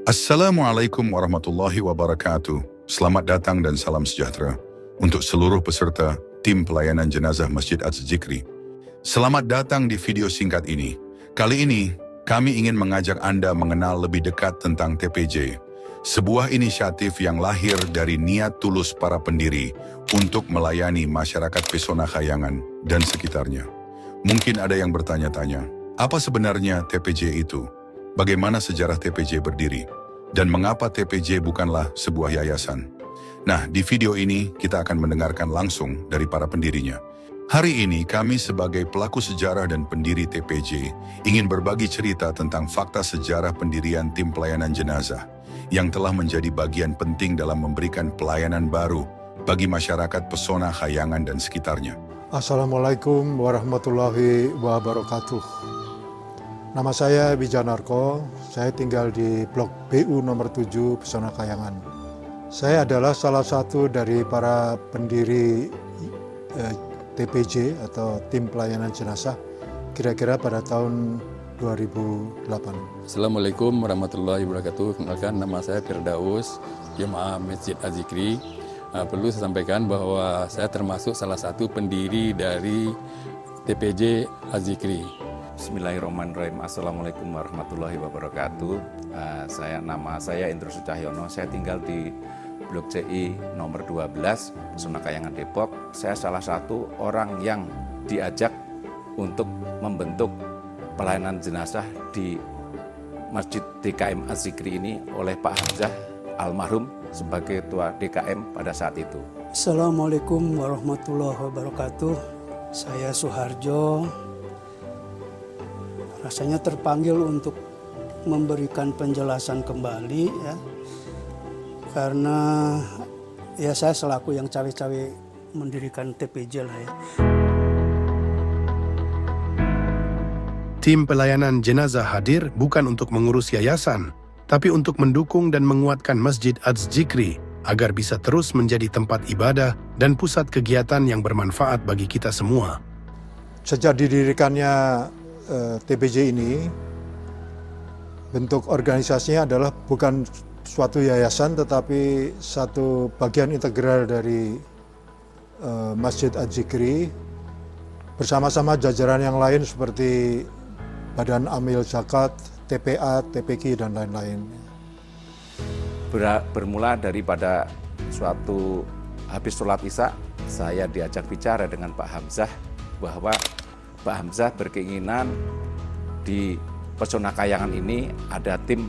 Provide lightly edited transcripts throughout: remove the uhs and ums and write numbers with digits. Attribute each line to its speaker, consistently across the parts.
Speaker 1: Assalamualaikum warahmatullahi wabarakatuh. Selamat datang dan salam sejahtera untuk seluruh peserta tim pelayanan jenazah Masjid Az-Zikri. Selamat datang di video singkat ini. Kali ini, kami ingin mengajak Anda mengenal lebih dekat tentang TPJ, sebuah inisiatif yang lahir dari niat tulus para pendiri untuk melayani masyarakat Pesona Khayangan dan sekitarnya. Mungkin ada yang bertanya-tanya, apa sebenarnya TPJ itu? Bagaimana sejarah TPJ berdiri? Dan mengapa TPJ bukanlah sebuah yayasan? Nah, di video ini kita akan mendengarkan langsung dari para pendirinya. Hari ini kami sebagai pelaku sejarah dan pendiri TPJ ingin berbagi cerita tentang fakta sejarah pendirian tim pelayanan jenazah yang telah menjadi bagian penting dalam memberikan pelayanan baru bagi masyarakat Pesona Khayangan dan sekitarnya.
Speaker 2: Assalamualaikum warahmatullahi wabarakatuh. Nama saya Wijanarko, saya tinggal di Blok BU nomor 7 Pesona Khayangan. Saya adalah salah satu dari para pendiri TPJ atau Tim Pelayanan Jenazah kira-kira pada tahun 2008.
Speaker 3: Assalamualaikum warahmatullahi wabarakatuh. Kenalkan, nama saya Firdaus, Jemaah Masjid Az-Zikri. Perlu saya sampaikan bahwa saya termasuk salah satu pendiri dari TPJ Az-Zikri.
Speaker 4: Bismillahirrahmanirrahim. Assalamualaikum warahmatullahi wabarakatuh. Nama saya Indro Sucahyono. Saya tinggal di Blok CI nomor 12, Pesona Khayangan Depok. Saya salah satu orang yang diajak untuk membentuk pelayanan jenazah di Masjid DKM Az-Zikri ini oleh Pak Hamzah almarhum sebagai Ketua DKM pada saat itu.
Speaker 5: Assalamualaikum warahmatullahi wabarakatuh. Saya Suharjo. Rasanya terpanggil untuk memberikan penjelasan kembali ya. Karena ya saya selaku yang cawe-cawe mendirikan TPJ lah ya.
Speaker 6: Tim pelayanan jenazah hadir bukan untuk mengurus yayasan, tapi untuk mendukung dan menguatkan Masjid Az-Zikri agar bisa terus menjadi tempat ibadah dan pusat kegiatan yang bermanfaat bagi kita semua.
Speaker 2: Sejak didirikannya TPJ ini, bentuk organisasinya adalah bukan suatu yayasan tetapi satu bagian integral dari Masjid Az-Zikri bersama-sama jajaran yang lain seperti Badan Amil Zakat, TPA, TPQ, dan lain-lain.
Speaker 4: Bermula daripada suatu habis sholat isya, saya diajak bicara dengan Pak Hamzah bahwa Pak Hamzah berkeinginan di Pesona Khayangan ini ada tim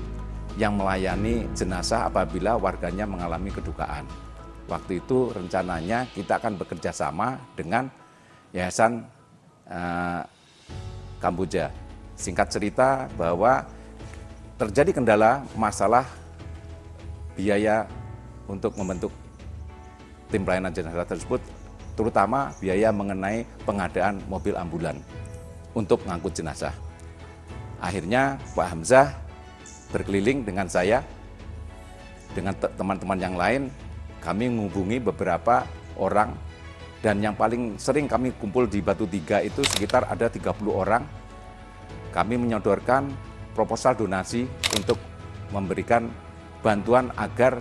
Speaker 4: yang melayani jenazah apabila warganya mengalami kedukaan. Waktu itu rencananya kita akan bekerja sama dengan Yayasan Kamboja. Singkat cerita bahwa terjadi kendala masalah biaya untuk membentuk tim pelayanan jenazah tersebut, terutama biaya mengenai pengadaan mobil ambulan untuk mengangkut jenazah. Akhirnya Pak Hamzah berkeliling dengan saya, dengan teman-teman yang lain, kami menghubungi beberapa orang, dan yang paling sering kami kumpul di Batu Tiga itu sekitar ada 30 orang. Kami menyodorkan proposal donasi untuk memberikan bantuan agar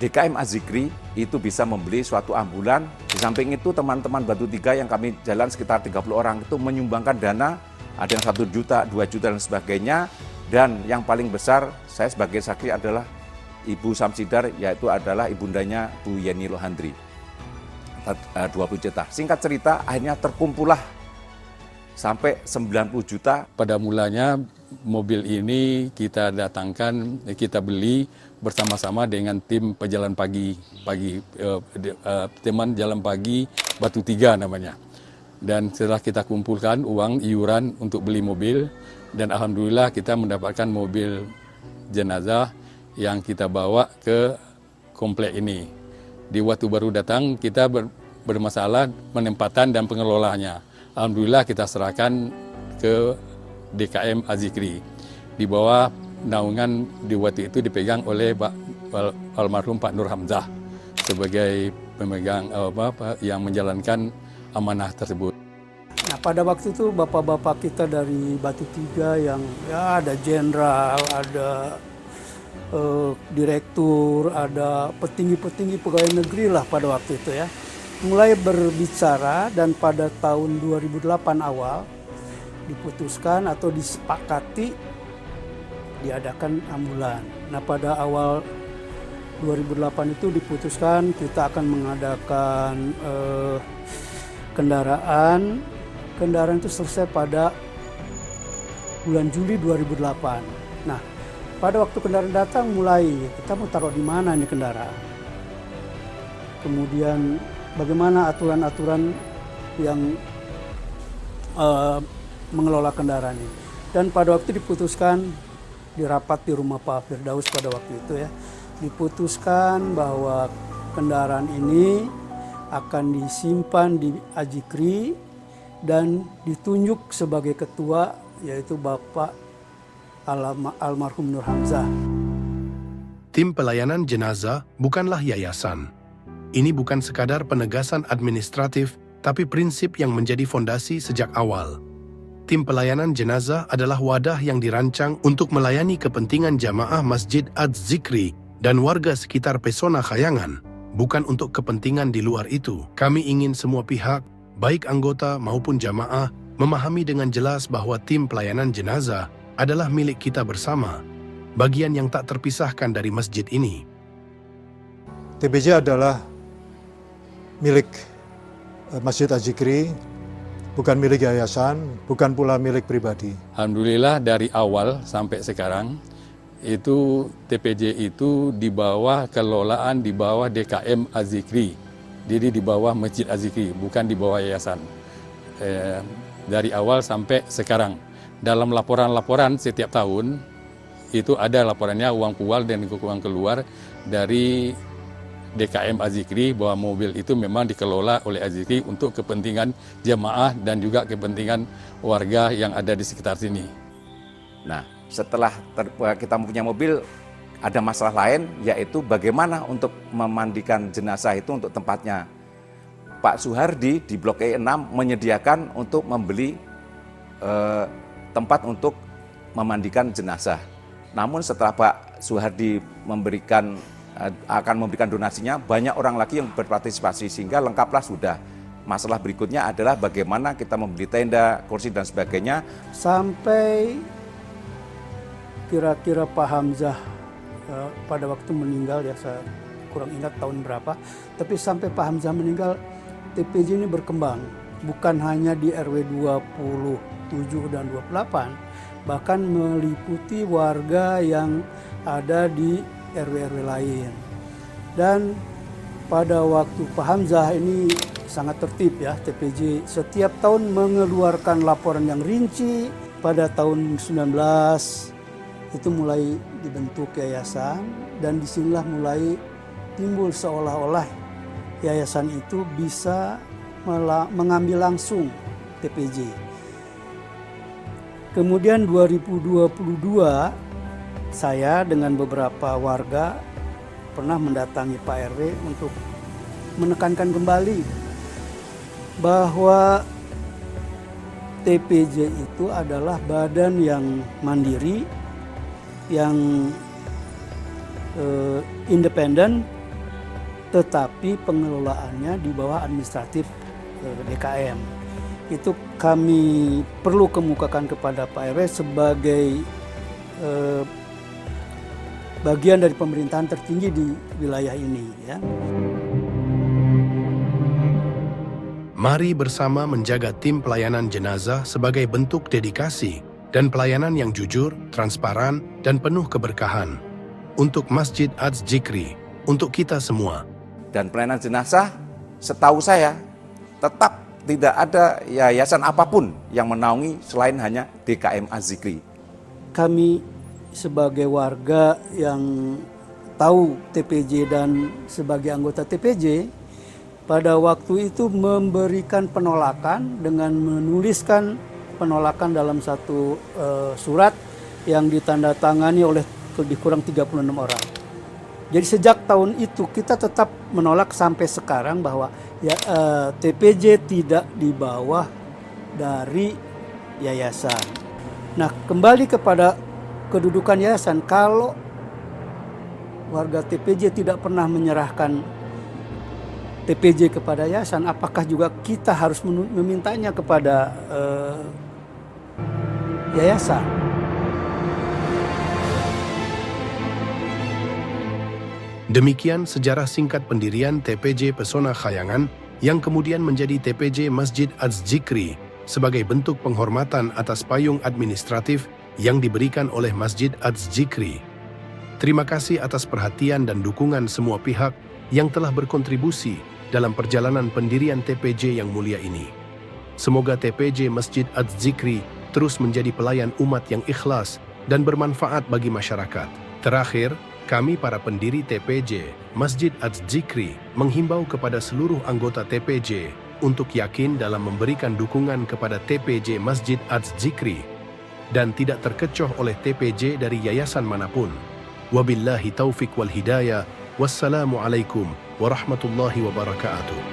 Speaker 4: DKM Az-Zikri itu bisa membeli suatu ambulan. Di samping itu teman-teman Batu Tiga yang kami jalan sekitar 30 orang itu menyumbangkan dana, ada yang 1 juta, 2 juta dan sebagainya. Dan yang paling besar saya sebagai saksi adalah Ibu Samsidar, yaitu adalah ibundanya Bu Yeni Lohandri, 20 juta. Singkat cerita akhirnya terkumpullah sampai 90 juta.
Speaker 3: Pada mulanya mobil ini kita datangkan, kita beli bersama-sama dengan tim pejalan pagi teman jalan pagi Batu Tiga namanya. Dan setelah kita kumpulkan uang iuran untuk beli mobil, dan alhamdulillah kita mendapatkan mobil jenazah yang kita bawa ke komplek ini. Di waktu baru datang kita bermasalah penempatan dan pengelolaannya. Alhamdulillah kita serahkan ke DKM Az-Zikri. Di bawah naungan di waktu itu dipegang oleh almarhum Pak Nur Hamzah sebagai pemegang yang menjalankan amanah tersebut.
Speaker 5: Nah, pada waktu itu bapak-bapak kita dari Batu Tiga yang ya ada jenderal, ada direktur, ada petinggi-petinggi pegawai negeri lah pada waktu itu ya, mulai berbicara, dan pada tahun 2008 awal diputuskan atau disepakati diadakan ambulan. Nah, pada awal 2008 itu diputuskan kita akan mengadakan kendaraan itu selesai pada bulan Juli 2008. Nah, pada waktu kendaraan datang mulai kita mau taruh di mana ini kendaraan. Kemudian bagaimana aturan-aturan yang mengelola kendaraan ini. Dan pada waktu diputuskan di rapat di rumah Pak Firdaus pada waktu itu ya, diputuskan bahwa kendaraan ini akan disimpan di Ajikri dan ditunjuk sebagai ketua yaitu Bapak almarhum Nur Hamzah.
Speaker 6: Tim pelayanan jenazah bukanlah yayasan. Ini bukan sekadar penegasan administratif, tapi prinsip yang menjadi fondasi sejak awal. Tim pelayanan jenazah adalah wadah yang dirancang untuk melayani kepentingan jamaah Masjid Az-Zikri dan warga sekitar Pesona Khayangan, bukan untuk kepentingan di luar itu. Kami ingin semua pihak, baik anggota maupun jamaah, memahami dengan jelas bahwa tim pelayanan jenazah adalah milik kita bersama, bagian yang tak terpisahkan dari masjid ini.
Speaker 2: TPJ adalah milik Masjid Az-Zikri, bukan milik yayasan, bukan pula milik pribadi.
Speaker 3: Alhamdulillah dari awal sampai sekarang itu TPJ itu di bawah kelolaan di bawah DKM Az-Zikri. Jadi di bawah Masjid Az-Zikri, bukan di bawah yayasan. Dari awal sampai sekarang. Dalam laporan-laporan setiap tahun, itu ada laporannya uang pual dan uang keluar dari DKM Az-Zikri bahwa mobil itu memang dikelola oleh Az-Zikri untuk kepentingan jamaah dan juga kepentingan warga yang ada di sekitar sini.
Speaker 4: Nah, setelah kita mempunyai mobil, ada masalah lain, yaitu bagaimana untuk memandikan jenazah itu untuk tempatnya. Pak Suhardi di Blok E6 menyediakan untuk membeli tempat untuk memandikan jenazah. Namun setelah Pak Suhardi akan memberikan donasinya, banyak orang lagi yang berpartisipasi sehingga lengkaplah sudah. Masalah berikutnya adalah bagaimana kita membeli tenda, kursi dan sebagainya.
Speaker 5: Sampai kira-kira Pak Hamzah pada waktu meninggal, ya saya kurang ingat tahun berapa, tapi sampai Pak Hamzah meninggal, TPJ ini berkembang. Bukan hanya di RW 27 dan 28, bahkan meliputi warga yang ada di RW-RW lain. Dan pada waktu Pak Hamzah ini sangat tertib ya, TPJ setiap tahun mengeluarkan laporan yang rinci. Pada tahun 19 itu mulai dibentuk yayasan, dan disinilah mulai timbul seolah-olah yayasan itu bisa mengambil langsung TPJ. Kemudian 2022 saya dengan beberapa warga pernah mendatangi Pak RW untuk menekankan kembali bahwa TPJ itu adalah badan yang mandiri, yang independen, tetapi pengelolaannya di bawah administratif DKM. Itu kami perlu kemukakan kepada Pak RW sebagai bagian dari pemerintahan tertinggi di wilayah ini ya.
Speaker 6: Mari bersama menjaga tim pelayanan jenazah sebagai bentuk dedikasi dan pelayanan yang jujur, transparan, dan penuh keberkahan. Untuk Masjid Az-Zikri, untuk kita semua.
Speaker 4: Dan pelayanan jenazah, setahu saya, tetap tidak ada yayasan apapun yang menaungi selain hanya DKM Az-Zikri.
Speaker 5: Kami sebagai warga yang tahu TPJ dan sebagai anggota TPJ, pada waktu itu memberikan penolakan dengan menuliskan penolakan dalam satu surat yang ditandatangani oleh kurang 36 orang. Jadi sejak tahun itu kita tetap menolak sampai sekarang bahwa ya, TPJ tidak di bawah dari yayasan. Nah, kembali kepada kedudukan yayasan, kalau warga TPJ tidak pernah menyerahkan TPJ kepada yayasan, apakah juga kita harus memintanya kepada yayasan?
Speaker 6: Demikian sejarah singkat pendirian TPJ Pesona Khayangan yang kemudian menjadi TPJ Masjid Az-Zikri sebagai bentuk penghormatan atas payung administratif yang diberikan oleh Masjid Az-Zikri. Terima kasih atas perhatian dan dukungan semua pihak yang telah berkontribusi dalam perjalanan pendirian TPJ yang mulia ini. Semoga TPJ Masjid Az-Zikri terus menjadi pelayan umat yang ikhlas dan bermanfaat bagi masyarakat. Terakhir, kami para pendiri TPJ Masjid Az-Zikri menghimbau kepada seluruh anggota TPJ untuk yakin dalam memberikan dukungan kepada TPJ Masjid Az-Zikri dan tidak terkecoh oleh TPJ dari yayasan manapun. Wabillahi taufik wal hidayah. Wassalamualaikum warahmatullahi wabarakatuh.